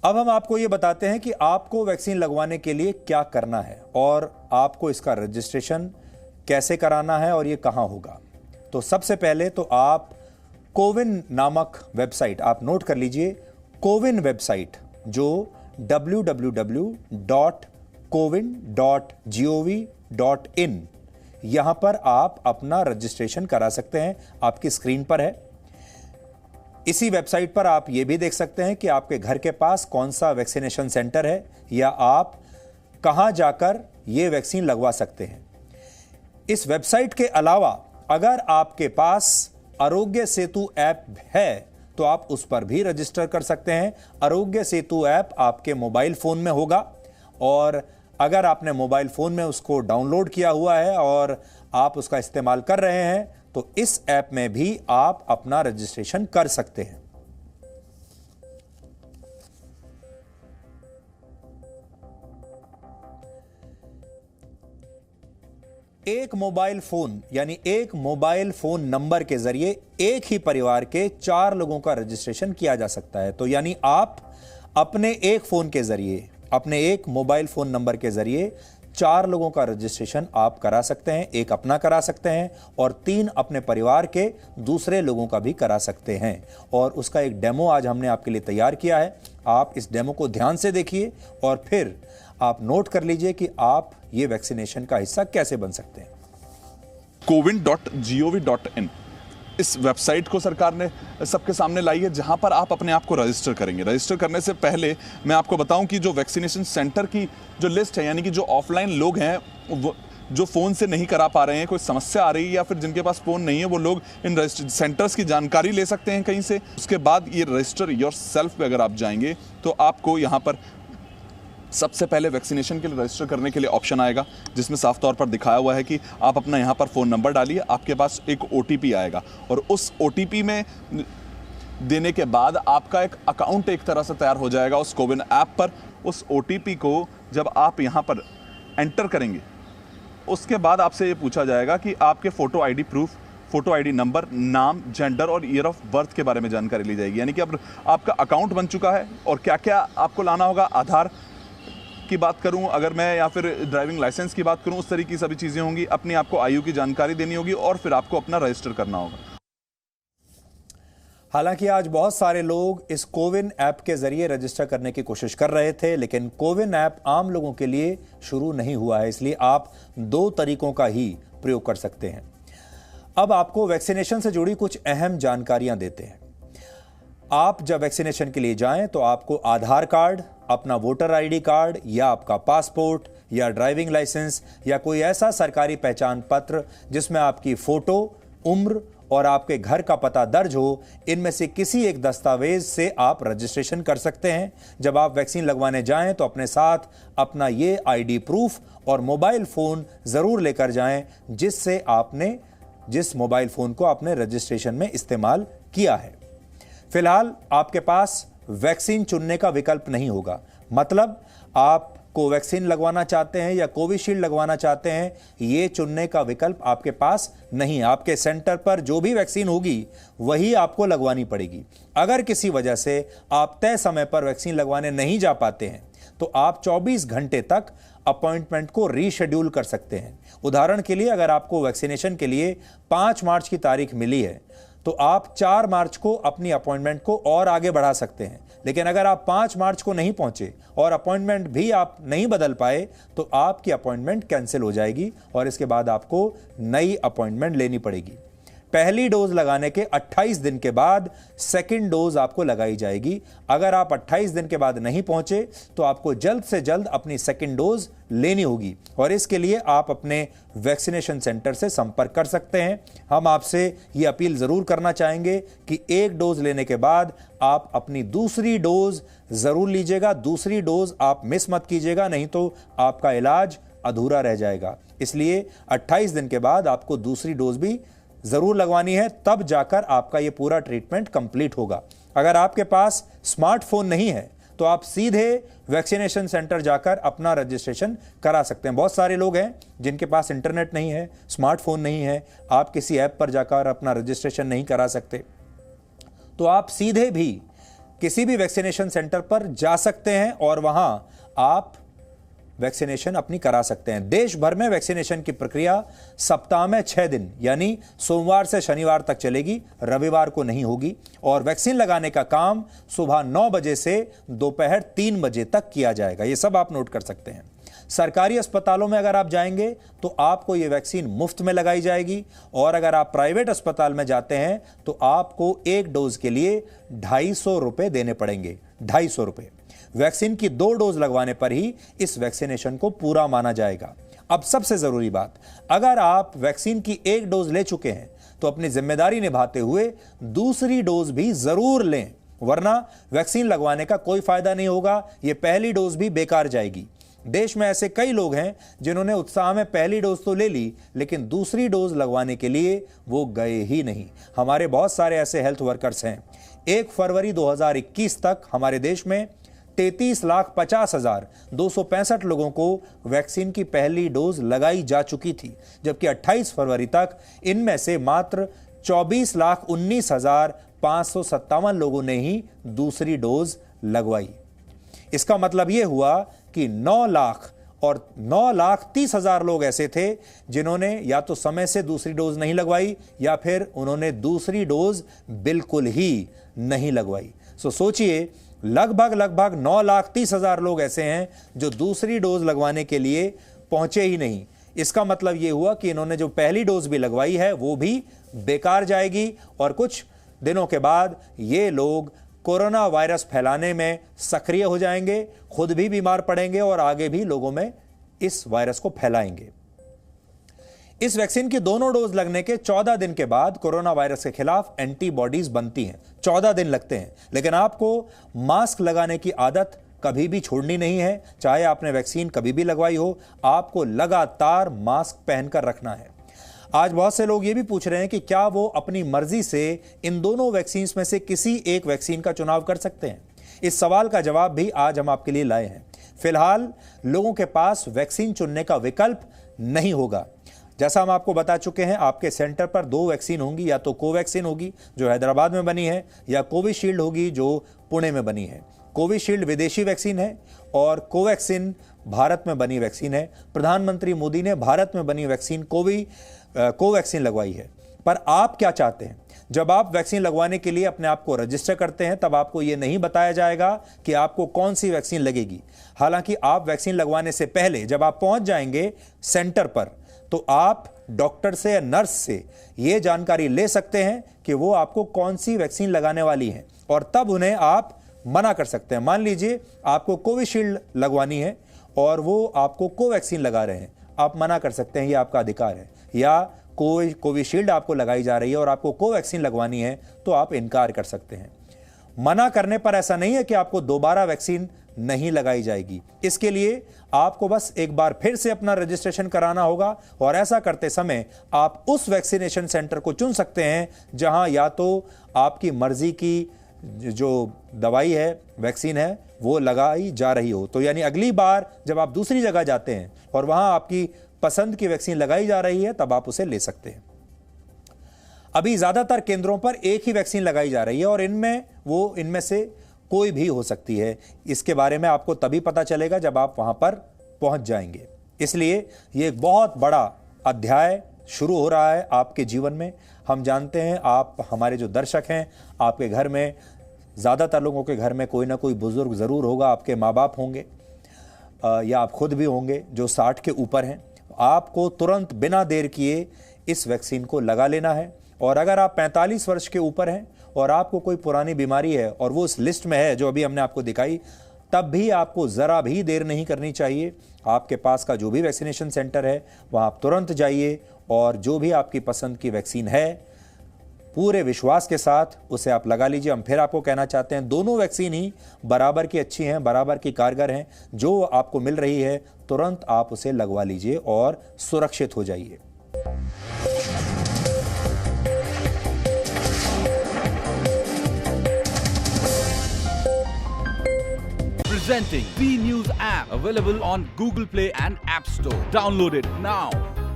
अब हम आपको ये बताते हैं कि आपको वैक्सीन लगवाने के लिए क्या करना है और आपको इसका रजिस्ट्रेशन कैसे कराना है और ये कहां होगा। तो सबसे पहले तो आप कोविन नामक वेबसाइट आप नोट कर लीजिए, कोविन वेबसाइट जो www.cowin.gov.in, यहां पर आप अपना रजिस्ट्रेशन करा सकते हैं। आपकी स्क्रीन पर है। इसी वेबसाइट पर आप यह भी देख सकते हैं कि आपके घर के पास कौन सा वैक्सीनेशन सेंटर है या आप कहां जाकर यह वैक्सीन लगवा सकते हैं। इस वेबसाइट के अलावा अगर आपके पास आरोग्य सेतु ऐप है तो आप उस पर भी रजिस्टर कर सकते हैं। आरोग्य सेतु ऐप आपके मोबाइल फोन में होगा और अगर आपने मोबाइल फोन में उसको डाउनलोड किया हुआ है और आप उसका इस्तेमाल कर रहे हैं तो इस ऐप में भी आप अपना रजिस्ट्रेशन कर सकते हैं। एक मोबाइल फोन यानी एक मोबाइल फोन नंबर के जरिए एक ही परिवार के 4 लोगों का रजिस्ट्रेशन किया जा सकता है। तो यानी आप अपने एक फोन के जरिए, अपने एक मोबाइल फोन नंबर के जरिए 4 लोगों का रजिस्ट्रेशन आप करा सकते हैं। एक अपना करा सकते हैं और 3 अपने परिवार के दूसरे लोगों का भी करा सकते हैं। और उसका एक डेमो आज हमने आपके लिए तैयार किया है। आप इस डेमो को ध्यान से देखिए और फिर आप नोट कर लीजिए कि आप ये वैक्सीनेशन का हिस्सा कैसे बन सकते हैं। cowin.gov.in इस वेबसाइट को सरकार ने सबके सामने लाई है, जहां पर आप अपने आप को रजिस्टर करेंगे। रजिस्टर करने से पहले मैं आपको बताऊं कि जो वैक्सीनेशन सेंटर की जो लिस्ट है, यानी कि जो ऑफलाइन लोग हैं, वो जो फ़ोन से नहीं करा पा रहे हैं, कोई समस्या आ रही है या फिर जिनके पास फ़ोन नहीं है, वो लोग इन सेंटर्स की जानकारी ले सकते हैं कहीं से। उसके बाद ये रजिस्टर योर सेल्फ पे अगर आप जाएंगे तो आपको यहाँ पर सबसे पहले वैक्सीनेशन के लिए रजिस्टर करने के लिए ऑप्शन आएगा, जिसमें साफ तौर पर दिखाया हुआ है कि आप अपना यहाँ पर फ़ोन नंबर डालिए, आपके पास एक OTP आएगा और उस OTP में देने के बाद आपका एक अकाउंट एक तरह से तैयार हो जाएगा उस कोविन ऐप पर। उस OTP को जब आप यहाँ पर एंटर करेंगे, उसके बाद आपसे ये पूछा जाएगा कि आपके photo ID proof, photo ID number, नाम, जेंडर और ईयर ऑफ बर्थ के बारे में जानकारी ली जाएगी। यानी कि अब आपका अकाउंट बन चुका है और क्या क्या आपको लाना होगा। आधार की बात करूं अगर मैं, या फिर ड्राइविंग लाइसेंस की बात करूं, उस तरीके की सभी चीज़ें होंगी। अपनी आपको आयु की जानकारी देनी होगी और फिर आपको अपना रजिस्टर करना होगा। हालांकि आज बहुत सारे लोग इस कोविन ऐप के जरिए रजिस्टर करने की कोशिश कर रहे थे, लेकिन कोविन ऐप आम लोगों के लिए शुरू नहीं हुआ है, इसलिए आप 2 तरीकों का ही प्रयोग कर सकते हैं। अब आपको वैक्सीनेशन से जुड़ी कुछ अहम जानकारियां देते हैं। आप जब वैक्सीनेशन के लिए जाएं तो आपको आधार कार्ड, अपना वोटर ID कार्ड या आपका पासपोर्ट या ड्राइविंग लाइसेंस या कोई ऐसा सरकारी पहचान पत्र जिसमें आपकी फोटो, उम्र और आपके घर का पता दर्ज हो, इनमें से किसी एक दस्तावेज से आप रजिस्ट्रेशन कर सकते हैं। जब आप वैक्सीन लगवाने जाएं तो अपने साथ अपना ये ID प्रूफ और मोबाइल फोन जरूर लेकर जाएं जिस मोबाइल फोन को आपने रजिस्ट्रेशन में इस्तेमाल किया है। फिलहाल आपके पास वैक्सीन चुनने का विकल्प नहीं होगा। मतलब आप कोवैक्सीन लगवाना चाहते हैं या कोविशील्ड लगवाना चाहते हैं, ये चुनने का विकल्प आपके पास नहीं। आपके सेंटर पर जो भी वैक्सीन होगी वही आपको लगवानी पड़ेगी। अगर किसी वजह से आप तय समय पर वैक्सीन लगवाने नहीं जा पाते हैं तो आप 24 घंटे तक अपॉइंटमेंट को रीशेड्यूल कर सकते हैं। उदाहरण के लिए अगर आपको वैक्सीनेशन के लिए 5 मार्च की तारीख मिली है तो आप 4 मार्च को अपनी अपॉइंटमेंट को और आगे बढ़ा सकते हैं। लेकिन अगर आप 5 मार्च को नहीं पहुंचे और अपॉइंटमेंट भी आप नहीं बदल पाए तो आपकी अपॉइंटमेंट कैंसिल हो जाएगी और इसके बाद आपको नई अपॉइंटमेंट लेनी पड़ेगी। पहली डोज लगाने के 28 दिन के बाद सेकंड डोज आपको लगाई जाएगी। अगर आप 28 दिन के बाद नहीं पहुंचे तो आपको जल्द से जल्द अपनी सेकंड डोज लेनी होगी और इसके लिए आप अपने वैक्सीनेशन सेंटर से संपर्क कर सकते हैं। हम आपसे ये अपील जरूर करना चाहेंगे कि एक डोज लेने के बाद आप अपनी दूसरी डोज जरूर लीजिएगा। दूसरी डोज आप मिस मत कीजिएगा, नहीं तो आपका इलाज अधूरा रह जाएगा। इसलिए 28 दिन के बाद आपको दूसरी डोज भी जरूर लगवानी है, तब जाकर आपका यह पूरा ट्रीटमेंट कंप्लीट होगा। अगर आपके पास स्मार्टफोन नहीं है तो आप सीधे वैक्सीनेशन सेंटर जाकर अपना रजिस्ट्रेशन करा सकते हैं। बहुत सारे लोग हैं जिनके पास इंटरनेट नहीं है, स्मार्टफोन नहीं है, आप किसी ऐप पर जाकर अपना रजिस्ट्रेशन नहीं करा सकते, तो आप सीधे भी किसी भी वैक्सीनेशन सेंटर पर जा सकते हैं और वहां आप वैक्सीनेशन अपनी करा सकते हैं। देश भर में वैक्सीनेशन की प्रक्रिया सप्ताह में 6 दिन यानी सोमवार से शनिवार तक चलेगी, रविवार को नहीं होगी। और वैक्सीन लगाने का काम सुबह 9 बजे से दोपहर 3 बजे तक किया जाएगा। ये सब आप नोट कर सकते हैं। सरकारी अस्पतालों में अगर आप जाएंगे तो आपको ये वैक्सीन मुफ्त में लगाई जाएगी, और अगर आप प्राइवेट अस्पताल में जाते हैं तो आपको एक डोज के लिए 250 रुपए देने पड़ेंगे। 250 रुपए। वैक्सीन की 2 डोज लगवाने पर ही इस वैक्सीनेशन को पूरा माना जाएगा। अब सबसे जरूरी बात, अगर आप वैक्सीन की 1 डोज ले चुके हैं तो अपनी जिम्मेदारी निभाते हुए दूसरी डोज भी जरूर लें, वरना वैक्सीन लगवाने का कोई फायदा नहीं होगा। यह पहली डोज भी बेकार जाएगी। देश में ऐसे कई लोग हैं जिन्होंने उत्साह में पहली डोज तो ले ली, लेकिन दूसरी डोज लगवाने के लिए वो गए ही नहीं। हमारे बहुत सारे ऐसे हेल्थ वर्कर्स हैं। 1 फरवरी 2021 तक हमारे देश में 33,50,265 लोगों को वैक्सीन की पहली डोज लगाई जा चुकी थी, जबकि 28 फरवरी तक इनमें से मात्र 24,19,557 लोगों ने ही दूसरी डोज लगवाई। इसका मतलब यह हुआ कि 9,30,000 लोग ऐसे थे जिन्होंने या तो समय से दूसरी डोज नहीं लगवाई या फिर उन्होंने दूसरी डोज बिल्कुल ही नहीं लगवाई। सोचिए, लगभग 9,30,000 लोग ऐसे हैं जो दूसरी डोज लगवाने के लिए पहुंचे ही नहीं। इसका मतलब यह हुआ कि इन्होंने जो पहली डोज भी लगवाई है वो भी बेकार जाएगी, और कुछ दिनों के बाद ये लोग कोरोना वायरस फैलाने में सक्रिय हो जाएंगे, खुद भी बीमार पड़ेंगे और आगे भी लोगों में इस वायरस को फैलाएंगे। इस वैक्सीन की दोनों डोज लगने के 14 दिन के बाद कोरोना वायरस के खिलाफ एंटीबॉडीज बनती हैं। 14 दिन लगते हैं, लेकिन आपको मास्क लगाने की आदत कभी भी छोड़नी नहीं है। चाहे आपने वैक्सीन कभी भी लगवाई हो, आपको लगातार मास्क पहनकर रखना है। आज बहुत से लोग ये भी पूछ रहे हैं कि क्या वो अपनी मर्जी से इन दोनों वैक्सीन में से किसी एक वैक्सीन का चुनाव कर सकते हैं। इस सवाल का जवाब भी आज हम आपके लिए लाए हैं। फिलहाल लोगों के पास वैक्सीन चुनने का विकल्प नहीं होगा। जैसा हम आपको बता चुके हैं, आपके सेंटर पर 2 वैक्सीन होंगी, या तो कोवैक्सीन होगी जो हैदराबाद में बनी है, या कोविशील्ड होगी जो पुणे में बनी है। कोविशील्ड विदेशी वैक्सीन है और कोवैक्सीन भारत में बनी वैक्सीन है। प्रधानमंत्री मोदी ने भारत में बनी वैक्सीन कोवैक्सीन लगवाई है। पर आप क्या चाहते हैं? जब आप वैक्सीन लगवाने के लिए अपने आप को रजिस्टर करते हैं तब आपको यह नहीं बताया जाएगा कि आपको कौन सी वैक्सीन लगेगी। हालांकि आप वैक्सीन लगवाने से पहले जब आप पहुंच जाएंगे सेंटर पर, तो आप डॉक्टर से या नर्स से यह जानकारी ले सकते हैं कि वो आपको कौन सी वैक्सीन लगाने वाली है, और तब उन्हें आप मना कर सकते हैं। मान लीजिए आपको कोविशील्ड लगवानी है और वो आपको कोवैक्सीन लगा रहे हैं, आप मना कर सकते हैं, ये आपका अधिकार है। या कोविशील्ड आपको लगाई जा रही है और आपको कोवैक्सीन लगवानी है तो आप इनकार कर सकते हैं। मना करने पर ऐसा नहीं है कि आपको दोबारा वैक्सीन नहीं लगाई जाएगी। इसके लिए आपको बस एक बार फिर से अपना रजिस्ट्रेशन कराना होगा, और ऐसा करते समय आप उस वैक्सीनेशन सेंटर को चुन सकते हैं जहां या तो आपकी मर्जी की जो दवाई है, वैक्सीन है, वो लगाई जा रही हो। तो यानी अगली बार जब आप दूसरी जगह जाते हैं और वहां आपकी पसंद की वैक्सीन लगाई जा रही है, तब आप उसे ले सकते हैं। अभी ज्यादातर केंद्रों पर एक ही वैक्सीन लगाई जा रही है और इनमें से कोई भी हो सकती है। इसके बारे में आपको तभी पता चलेगा जब आप वहां पर पहुंच जाएंगे। इसलिए यह एक बहुत बड़ा अध्याय शुरू हो रहा है आपके जीवन में। हम जानते हैं, आप हमारे जो दर्शक हैं, आपके घर में, ज़्यादातर लोगों के घर में कोई ना कोई बुजुर्ग ज़रूर होगा। आपके माँ बाप होंगे या आप खुद भी होंगे जो 60 के ऊपर हैं। आपको तुरंत बिना देर किए इस वैक्सीन को लगा लेना है। और अगर आप 45 वर्ष के ऊपर हैं और आपको कोई पुरानी बीमारी है और वो इस लिस्ट में है जो अभी हमने आपको दिखाई, तब भी आपको ज़रा भी देर नहीं करनी चाहिए। आपके पास का जो भी वैक्सीनेशन सेंटर है वहाँ आप तुरंत जाइए और जो भी आपकी पसंद की वैक्सीन है, पूरे विश्वास के साथ उसे आप लगा लीजिए। हम फिर आपको कहना चाहते हैं, दोनों वैक्सीन ही बराबर की अच्छी हैं, बराबर की कारगर हैं। जो आपको मिल रही है तुरंत आप उसे लगवा लीजिए और सुरक्षित हो जाइए। Presenting B News app, available on Google Play and App Store. Download it now.